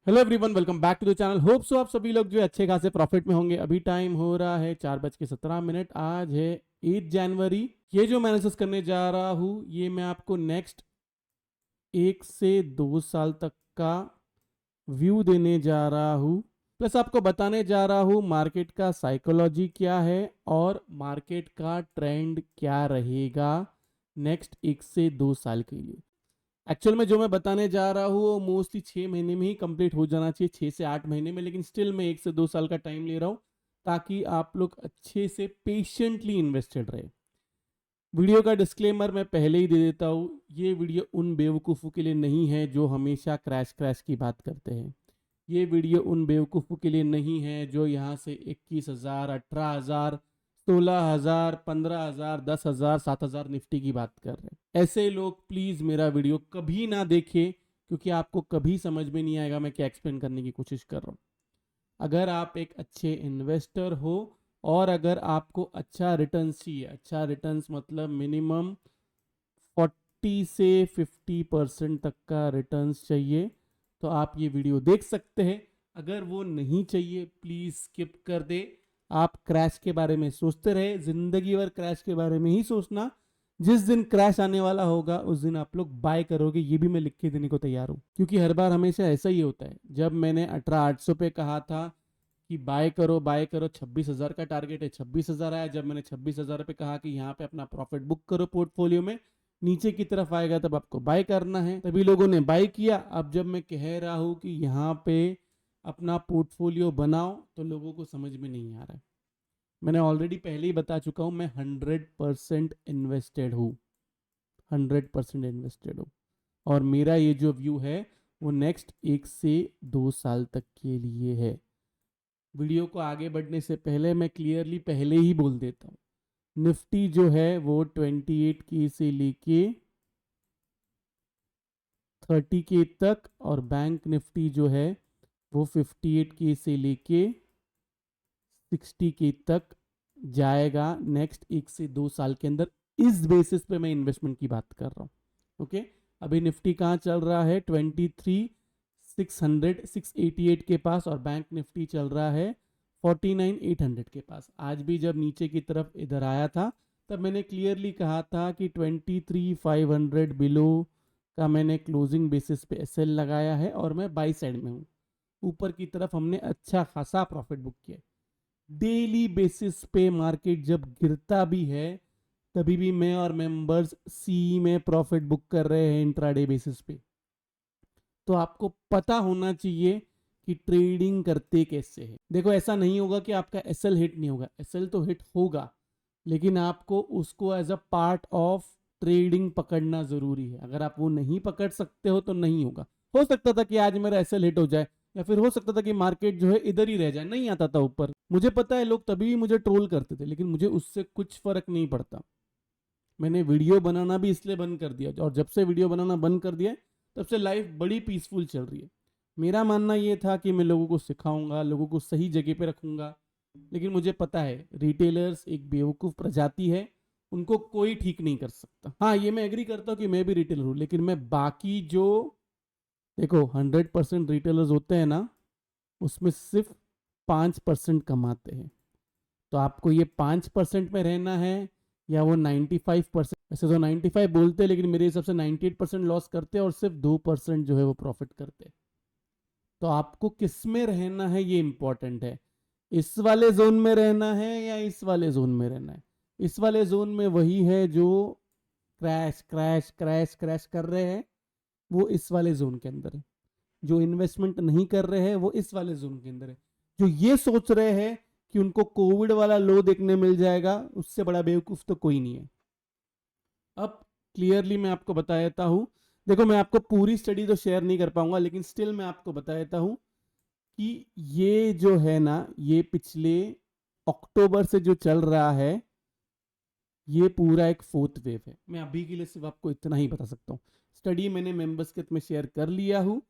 Hello everyone, welcome back to the channel. Hope so आप सभी लोग जो है अच्छे खासे प्रॉफिट में होंगे। अभी टाइम हो रहा है 4:17। आज है 8 जनवरी। ये जो मैं एनालिसिस करने जा रहा हूँ ये मैं आपको नेक्स्ट 1 से 2 साल तक का व्यू देने जा रहा हूँ। प्लस आपको बताने जा रहा हूँ मार्केट का साइकोलॉजी क्या है और मार्केट का ट्रेंड क्या रहेगा नेक्स्ट 1 से 2 साल के लिए। एक्चुअल में जो मैं बताने जा रहा हूँ वो मोस्टली 6 महीने में ही कंप्लीट हो जाना चाहिए, 6 से 8 महीने में, लेकिन स्टिल मैं 1 से 2 साल का टाइम ले रहा हूँ ताकि आप लोग अच्छे से पेशेंटली इन्वेस्टेड रहे। वीडियो का डिस्क्लेमर मैं पहले ही दे देता हूँ, ये वीडियो उन बेवकूफ़ों के लिए नहीं है जो हमेशा क्रैश क्रैश की बात करते हैं। ये वीडियो उन बेवकूफ़ों के लिए नहीं है जो यहाँ से 21,000, 18,000, 16,000, 15,000, 10,000, 7,000 निफ्टी की बात कर रहे हैं। ऐसे लोग प्लीज़ मेरा वीडियो कभी ना देखें, क्योंकि आपको कभी समझ में नहीं आएगा मैं क्या एक्सप्लेन करने की कोशिश कर रहा हूँ। अगर आप एक अच्छे इन्वेस्टर हो और अगर आपको अच्छा रिटर्न्स चाहिए, अच्छा रिटर्न्स मतलब मिनिमम 40 से 50% तक का रिटर्न्स चाहिए, तो आप ये वीडियो देख सकते हैं। अगर वो नहीं चाहिए प्लीज़ स्किप कर दे। आप क्रैश के बारे में सोचते रहे, ज़िंदगी भर क्रैश के बारे में ही सोचना। जिस दिन क्रैश आने वाला होगा उस दिन आप लोग बाय करोगे, ये भी मैं लिख के देने को तैयार हूँ, क्योंकि हर बार हमेशा ऐसा ही होता है। जब मैंने 18,800 पे कहा था कि बाय करो बाय करो, 26,000 का टारगेट है, 26,000 आया। जब मैंने 26,000 पे कहा कि यहाँ पे अपना प्रॉफिट बुक करो पोर्टफोलियो में, नीचे की तरफ आएगा तब आपको बाय करना है, तभी लोगों ने बाय किया। अब जब मैं कह रहा हूँ कि यहाँ पे अपना पोर्टफोलियो बनाओ तो लोगों को समझ में नहीं आ रहा है। मैंने ऑलरेडी पहले ही बता चुका हूँ, मैं 100% इन्वेस्टेड हूँ, 100% इन्वेस्टेड हूँ। और मेरा ये जो व्यू है वो नेक्स्ट 1 से 2 साल तक के लिए है। वीडियो को आगे बढ़ने से पहले मैं क्लियरली पहले ही बोल देता हूँ, निफ्टी जो है वो 28K से लेके 30K तक, और बैंक निफ्टी जो है वो 58K से लेके 60K तक जाएगा नेक्स्ट 1 से 2 साल के अंदर। इस बेसिस पे मैं इन्वेस्टमेंट की बात कर रहा हूँ। ओके, अभी निफ्टी कहाँ चल रहा है? 23,600 688 के पास, और बैंक निफ्टी चल रहा है 49,800 के पास। आज भी जब नीचे की तरफ इधर आया था तब मैंने क्लियरली कहा था कि 23,500 बिलो का मैंने क्लोजिंग बेसिस पे एसएल लगाया है और मैं बाई साइड में हूँ। ऊपर की तरफ हमने अच्छा खासा प्रॉफिट बुक किया। डेली बेसिस पे मार्केट जब गिरता भी है तभी भी मैं और मेंबर्स सी में प्रॉफिट बुक कर रहे हैं इंट्राडे बेसिस पे। तो आपको पता होना चाहिए कि ट्रेडिंग करते कैसे है। देखो, ऐसा नहीं होगा कि आपका एसएल हिट नहीं होगा, एसएल तो हिट होगा, लेकिन आपको उसको as a part of trading पकड़ना जरूरी है। अगर आप वो नहीं पकड़ सकते हो तो नहीं होगा। हो सकता था कि आज मेरा एसएल हिट हो जाए, या फिर हो सकता था कि मार्केट जो है इधर ही रह जाए, नहीं आता था ऊपर। मुझे पता है लोग तभी मुझे ट्रोल करते थे, लेकिन मुझे उससे कुछ फर्क नहीं पड़ता। मैंने वीडियो बनाना भी इसलिए बंद कर दिया, और जब से वीडियो बनाना बंद कर दिया तब से लाइफ बड़ी पीसफुल चल रही है। मेरा मानना ये था कि मैं लोगों को सिखाऊंगा, लोगों को सही जगह पे रखूंगा, लेकिन मुझे पता है रिटेलर्स एक बेवकूफ़ प्रजाति है, उनको कोई ठीक नहीं कर सकता। हाँ, ये मैं एग्री करता हूँ कि मैं भी रिटेलर हूँ, लेकिन मैं बाकी जो, देखो 100% रिटेलर्स होते हैं ना, उसमें सिर्फ 5% कमाते हैं। तो आपको ये 5% में रहना है या वो 95%? वैसे तो 95 बोलते हैं, लेकिन मेरे हिसाब से 98% लॉस करते हैं और सिर्फ 2% जो है वो प्रॉफिट करते हैं। तो आपको किस में रहना है ये इंपॉर्टेंट है। इस वाले जोन में रहना है या इस वाले जोन में रहना है? इस वाले जोन में वही है जो क्रैश क्रैश क्रैश क्रैश कर रहे हैं, वो इस वाले जोन के अंदर है। जो इन्वेस्टमेंट नहीं कर रहे हैं वो इस वाले जोन के अंदर है। जो ये सोच रहे हैं कि उनको कोविड वाला लो देखने मिल जाएगा, उससे बड़ा बेवकूफ तो कोई नहीं है। अब क्लियरली मैं आपको बता देता हूं। देखो, मैं आपको पूरी स्टडी तो शेयर नहीं कर पाऊंगा, लेकिन स्टिल मैं आपको बता देता हूं कि ये जो है ना, ये पिछले अक्टूबर से जो चल रहा है, ये पूरा एक फोर्थ वेव है। मैं अभी के लिए सिर्फ आपको इतना ही बता सकता हूँ। स्टडी मैंने मेंबर्स के में शेयर कर लिया हूँ।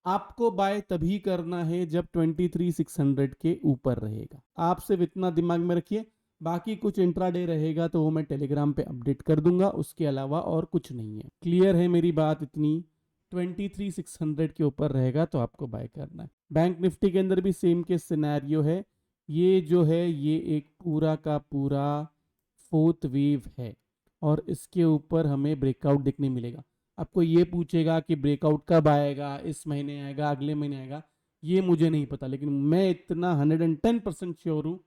आपको बाय तभी करना है जब 23,600 के ऊपर रहेगा। आप सिर्फ इतना दिमाग में रखिए। बाकी कुछ इंट्राडे रहेगा तो वो मैं टेलीग्राम पे अपडेट कर दूंगा, उसके अलावा और कुछ नहीं है। क्लियर है मेरी बात इतनी? 23,600 के ऊपर रहेगा तो आपको बाय करना है। बैंक निफ्टी के अंदर भी सेम के सिनेरियो है। ये जो है ये एक पूरा का पूरा फोर्थ वेव है और इसके ऊपर हमें ब्रेकआउट देखने मिलेगा। आपको ये पूछेगा कि ब्रेकआउट कब आएगा, इस महीने आएगा, अगले महीने आएगा, ये मुझे नहीं पता, लेकिन मैं इतना 110% श्योर हूँ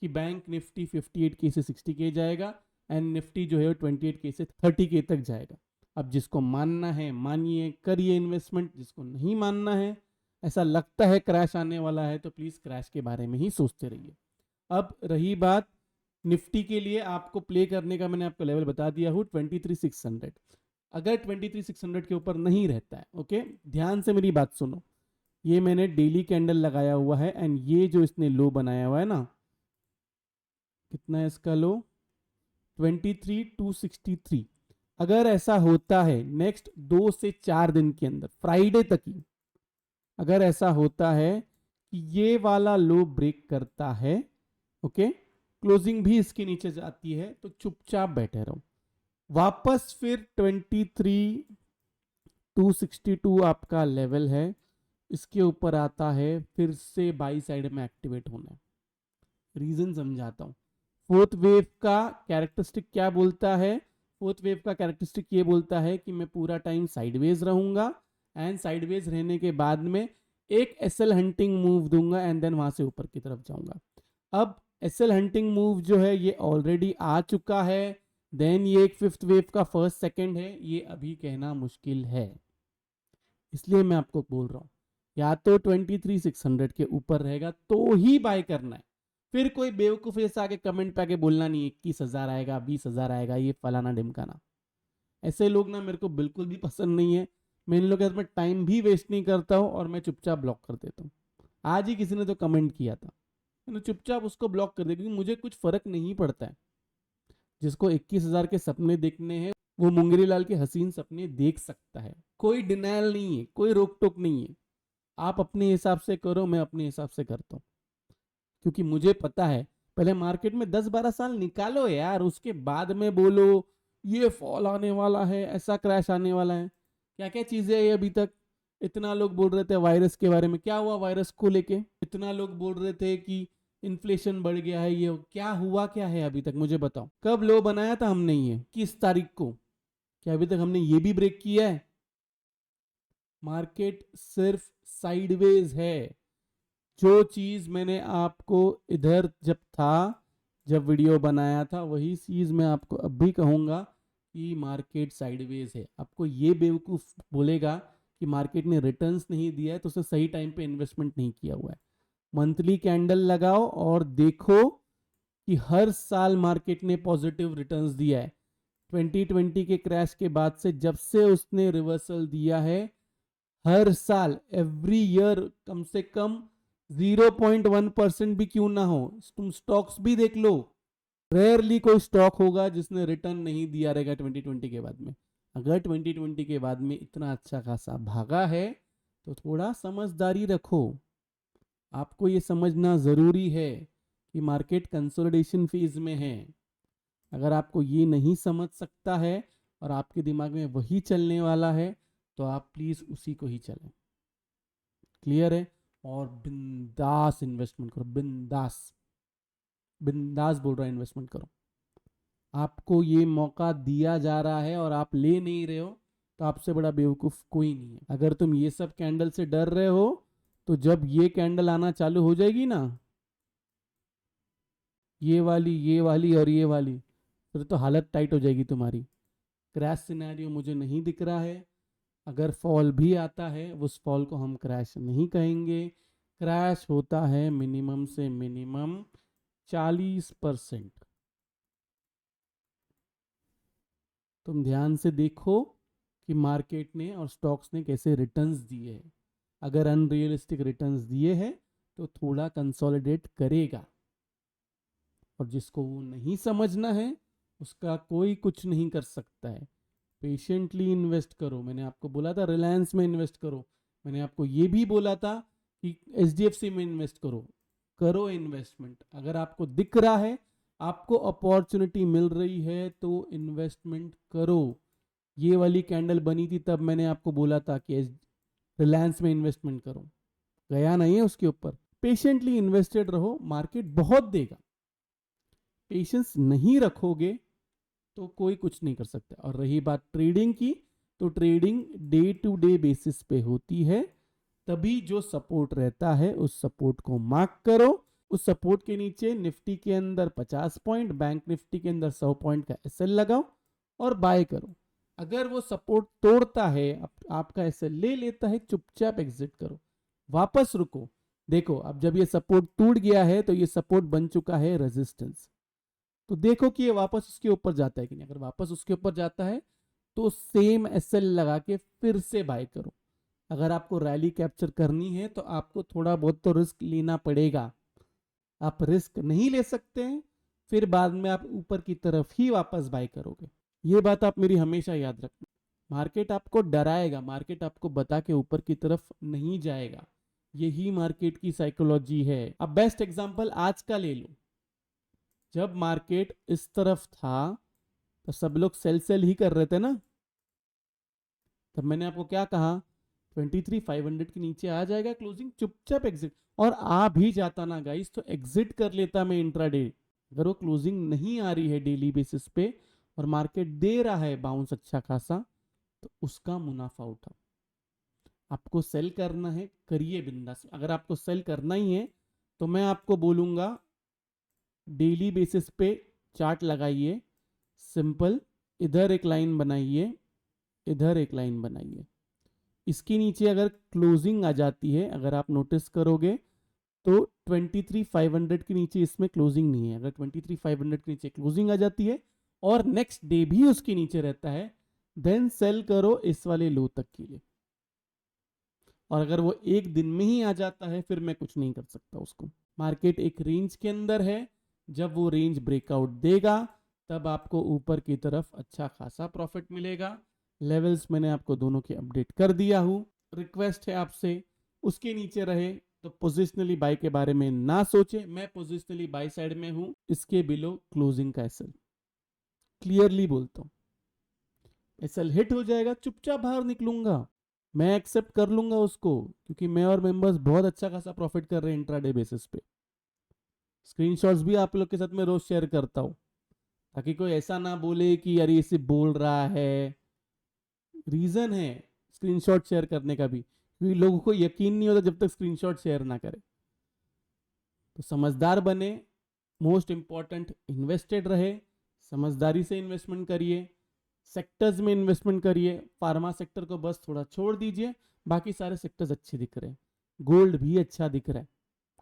कि बैंक निफ्टी 58 के से 60 के जाएगा एंड निफ्टी जो है 28 के से 30 के तक जाएगा। अब जिसको मानना है मानिए, करिए इन्वेस्टमेंट, जिसको नहीं मानना है, ऐसा लगता है क्रैश आने वाला है, तो प्लीज क्रैश के बारे में ही सोचते रहिए। अब रही बात निफ्टी के लिए आपको प्ले करने का, मैंने आपको लेवल बता दिया हूँ 23,600। अगर 23,600 के ऊपर नहीं रहता है, ओके, ध्यान से मेरी बात सुनो, ये मैंने डेली कैंडल लगाया हुआ है एंड ये जो इसने लो बनाया हुआ है ना, कितना है इसका लो, 23,263। अगर ऐसा होता है नेक्स्ट 2 से 4 दिन के अंदर, फ्राइडे तक ही अगर ऐसा होता है कि ये वाला लो ब्रेक करता है, ओके, क्लोजिंग भी इसके नीचे जाती है, तो चुपचाप बैठे रहो। वापस फिर 23,262 आपका लेवल है, इसके ऊपर आता है, फिर से बाई साइड में एक्टिवेट होना है। रीजन समझाता हूं। फोर्थ वेव का कैरेक्टरिस्टिक क्या बोलता है? फोर्थ वेव का कैरेक्टरिस्टिक ये बोलता है कि मैं पूरा टाइम साइडवेज रहूंगा एंड साइडवेज रहने के बाद में एक एसएल हंटिंग मूव दूंगा एंड देन वहां से ऊपर की तरफ जाऊंगा। अब एसएल हंटिंग मूव जो है ये ऑलरेडी आ चुका है, देन ये एक फिफ्थ वेव का फर्स्ट सेकंड है, ये अभी कहना मुश्किल है, इसलिए मैं आपको बोल रहा हूं या तो 23,600 के ऊपर रहेगा तो ही बाय करना है। फिर कोई बेवकूफ ऐसा आके कमेंट पे आके बोलना नहीं 21,000 आएगा, 20,000 आएगा, ये फलाना ढिमकाना। ऐसे लोग ना मेरे को बिल्कुल भी पसंद नहीं है। मैं इन लोगों के साथ में टाइम भी वेस्ट नहीं करता हूँ और मैं चुपचाप ब्लॉक कर देता हूँ। आज ही किसी ने तो कमेंट किया था, मैंने चुपचाप उसको ब्लॉक कर दिया, क्योंकि मुझे कुछ फर्क नहीं पड़ता है। जिसको 21,000 के सपने देखने हैं वो मुंगरी लाल के हसीन सपने देख सकता है, कोई डिनायल नहीं है, कोई रोक टोक नहीं है। आप अपने हिसाब से करो, मैं अपने हिसाब से करता हूँ, क्योंकि मुझे पता है। पहले मार्केट में 10-12 साल निकालो यार, उसके बाद में बोलो ये फॉल आने वाला है, ऐसा क्रैश आने वाला है, क्या क्या चीजें है अभी तक। इतना लोग बोल रहे थे वायरस के बारे में, क्या हुआ वायरस को लेके? इतना लोग बोल रहे थे कि इन्फ्लेशन बढ़ गया है, ये क्या हुआ, क्या है अभी तक मुझे बताओ। कब लो बनाया था हमने, ये किस तारीख को? क्या अभी तक हमने ये भी ब्रेक किया है? मार्केट सिर्फ साइडवेज है। जो चीज मैंने आपको इधर जब वीडियो बनाया था, वही चीज मैं आपको अब भी कहूंगा कि मार्केट साइडवेज है। आपको ये बेवकूफ बोलेगा कि मार्केट ने रिटर्न्स नहीं दिया है तो उसने सही टाइम पे इन्वेस्टमेंट नहीं किया हुआ है। मंथली कैंडल लगाओ और देखो कि हर साल मार्केट ने पॉजिटिव रिटर्न्स दिया है। 2020 के क्रैश के बाद से जब से उसने रिवर्सल दिया है, हर साल एवरी ईयर कम से कम 0.1% भी क्यों ना हो, तुम स्टॉक्स भी देख लो, रेयरली कोई स्टॉक होगा जिसने रिटर्न नहीं दिया रहेगा 2020 के बाद में। अगर 2020 के बाद में इतना अच्छा खासा भागा है तो थोड़ा समझदारी रखो। आपको ये समझना ज़रूरी है कि मार्केट कंसोलिडेशन फेज में है। अगर आपको ये नहीं समझ सकता है और आपके दिमाग में वही चलने वाला है तो आप प्लीज़ उसी को ही चलें। क्लियर है? और बिंदास इन्वेस्टमेंट करो, बिंदास, बिंदास बोल रहा है, इन्वेस्टमेंट करो। आपको ये मौका दिया जा रहा है और आप ले नहीं रहे हो तो आपसे बड़ा बेवकूफ़ कोई नहीं है। अगर तुम ये सब कैंडल से डर रहे हो तो जब ये कैंडल आना चालू हो जाएगी ना, ये वाली और ये वाली, फिर तो हालत टाइट हो जाएगी तुम्हारी। क्रैश सिनेरियो मुझे नहीं दिख रहा है। अगर फॉल भी आता है उस फॉल को हम क्रैश नहीं कहेंगे। क्रैश होता है मिनिमम से मिनिमम 40%। तुम ध्यान से देखो कि मार्केट ने और स्टॉक्स ने कैसे रिटर्न्स दिए हैं। अगर अनरियलिस्टिक रिटर्न्स दिए हैं तो थोड़ा कंसोलिडेट करेगा, और जिसको वो नहीं समझना है उसका कोई कुछ नहीं कर सकता है। पेशेंटली इन्वेस्ट करो। मैंने आपको बोला था रिलायंस में इन्वेस्ट करो, मैंने आपको ये भी बोला था कि एचडीएफसी में इन्वेस्ट करो। करो इन्वेस्टमेंट, अगर आपको दिख रहा है, आपको अपॉर्चुनिटी मिल रही है तो इन्वेस्टमेंट करो। ये वाली कैंडल बनी थी तब मैंने आपको बोला था कि रिलायंस में इन्वेस्टमेंट करो, गया नहीं है उसके ऊपर। पेशेंटली इन्वेस्टेड रहो, मार्केट बहुत देगा। पेशेंस नहीं रखोगे तो कोई कुछ नहीं कर सकता। और रही बात ट्रेडिंग की, तो trading day to day basis पे होती है, तभी जो सपोर्ट रहता है उस सपोर्ट को मार्क करो। उस सपोर्ट के नीचे निफ्टी के अंदर 50 पॉइंट, बैंक निफ्टी के अंदर 100 पॉइंट का एसएल लगाओ और बाय करो। अगर वो सपोर्ट तोड़ता है, आपका एसएल ले लेता है, चुपचाप एग्जिट करो, वापस रुको। देखो अब जब ये सपोर्ट टूट गया है तो ये सपोर्ट बन चुका है रेजिस्टेंस, तो देखो कि ये वापस उसके ऊपर जाता है कि नहीं। अगर वापस उसके ऊपर जाता है तो सेम एसएल लगा के फिर से बाय करो। अगर आपको रैली कैप्चर करनी है तो आपको थोड़ा बहुत तो रिस्क लेना पड़ेगा। आप रिस्क नहीं ले सकते हैं, फिर बाद में आप ऊपर की तरफ ही वापस बाय करोगे। ये बात आप मेरी हमेशा याद रखना। मार्केट आपको डराएगा, मार्केट आपको बता के ऊपर की तरफ नहीं जाएगा। यही मार्केट की साइकोलॉजी है। अब बेस्ट एग्जांपल आज का ले लो। जब मार्केट इस तरफ था तो सब लोग सेल ही कर रहे थे ना। तब मैंने आपको क्या कहा, 23,500 के नीचे आ जाएगा क्लोजिंग, चुपचाप एग्जिट। और आ भी जाता ना गाइस तो एग्जिट कर लेता मैं इंट्राडे। अगर वो क्लोजिंग नहीं आ रही है डेली बेसिस पे और मार्केट दे रहा है बाउंस अच्छा खासा, तो उसका मुनाफा उठाओ। आपको सेल करना है, करिए बिंदास। अगर आपको सेल करना ही है तो मैं आपको बोलूंगा डेली बेसिस पे चार्ट लगाइए, सिंपल। इधर एक लाइन बनाइए, इधर एक लाइन बनाइए। इसके नीचे अगर क्लोजिंग आ जाती है, अगर आप नोटिस करोगे तो 23,500 के नीचे इसमें क्लोजिंग नहीं है। अगर 23,500 के नीचे क्लोजिंग आ जाती है और नेक्स्ट डे भी उसके नीचे रहता है, देन सेल करो इस वाले लो तक के लिए। और अगर वो एक दिन में ही आ जाता है फिर मैं कुछ नहीं कर सकता उसको। मार्केट एक रेंज के अंदर है, जब वो रेंज ब्रेकआउट देगा तब आपको ऊपर की तरफ अच्छा खासा प्रॉफिट मिलेगा। लेवल्स मैंने आपको दोनों के अपडेट कर दिया हूं। रिक्वेस्ट है आपसे, उसके नीचे रहे तो पोजिशनली बाय के बारे में ना सोचे। मैं पोजिशनली बाय साइड में हूं, इसके बिलो क्लोजिंग का एसएल क्लियरली बोलता हूं। एसएल हिट हो जाएगा, चुपचाप बाहर निकलूंगा, मैं एक्सेप्ट कर लूंगा उसको, क्योंकि मैं और मेंबर्स बहुत अच्छा खासा प्रॉफिट कर रहे हैं इंट्राडे बेसिस पे। स्क्रीनशॉट्स भी आप लोग के साथ में रोज शेयर करता हूं, ताकि कोई ऐसा ना बोले कि यार ये सिर्फ बोल रहा है। रीजन है स्क्रीनशॉट शेयर करने का भी, क्योंकि लोगों को यकीन नहीं होता जब तक स्क्रीनशॉट शेयर ना करे। तो समझदार बने, मोस्ट इंपॉर्टेंट इन्वेस्टेड रहे, समझदारी से इन्वेस्टमेंट करिए, सेक्टर्स में इन्वेस्टमेंट करिए। फार्मा सेक्टर को बस थोड़ा छोड़ दीजिए, बाकी सारे सेक्टर्स अच्छे दिख रहे हैं। गोल्ड भी अच्छा दिख रहा है।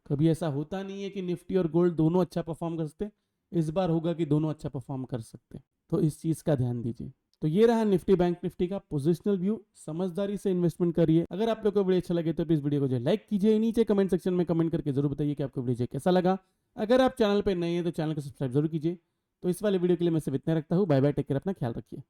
कभी ऐसा होता नहीं है कि निफ्टी और गोल्ड दोनों अच्छा परफॉर्म कर सकते, इस बार होगा कि दोनों अच्छा परफॉर्म कर सकते, तो इस चीज का ध्यान दीजिए। तो ये रहा निफ्टी बैंक निफ्टी का पोजिशनल व्यू। समझदारी से इन्वेस्टमेंट करिए। अगर आप लोग को वीडियो अच्छा लगे तो प्लीज वीडियो को जो लाइक कीजिए, नीचे कमेंट सेक्शन में कमेंट करके जरूर बताइए कि आपको वीडियो कैसा लगा। अगर आप चैनल पर नए हैं तो चैनल को सब्सक्राइब जरूर कीजिए। तो इस वाले वीडियो के लिए मैं सिर्फ इतना रखता हूँ। बाय बाय, टेक केयर, अपना ख्याल रखिए।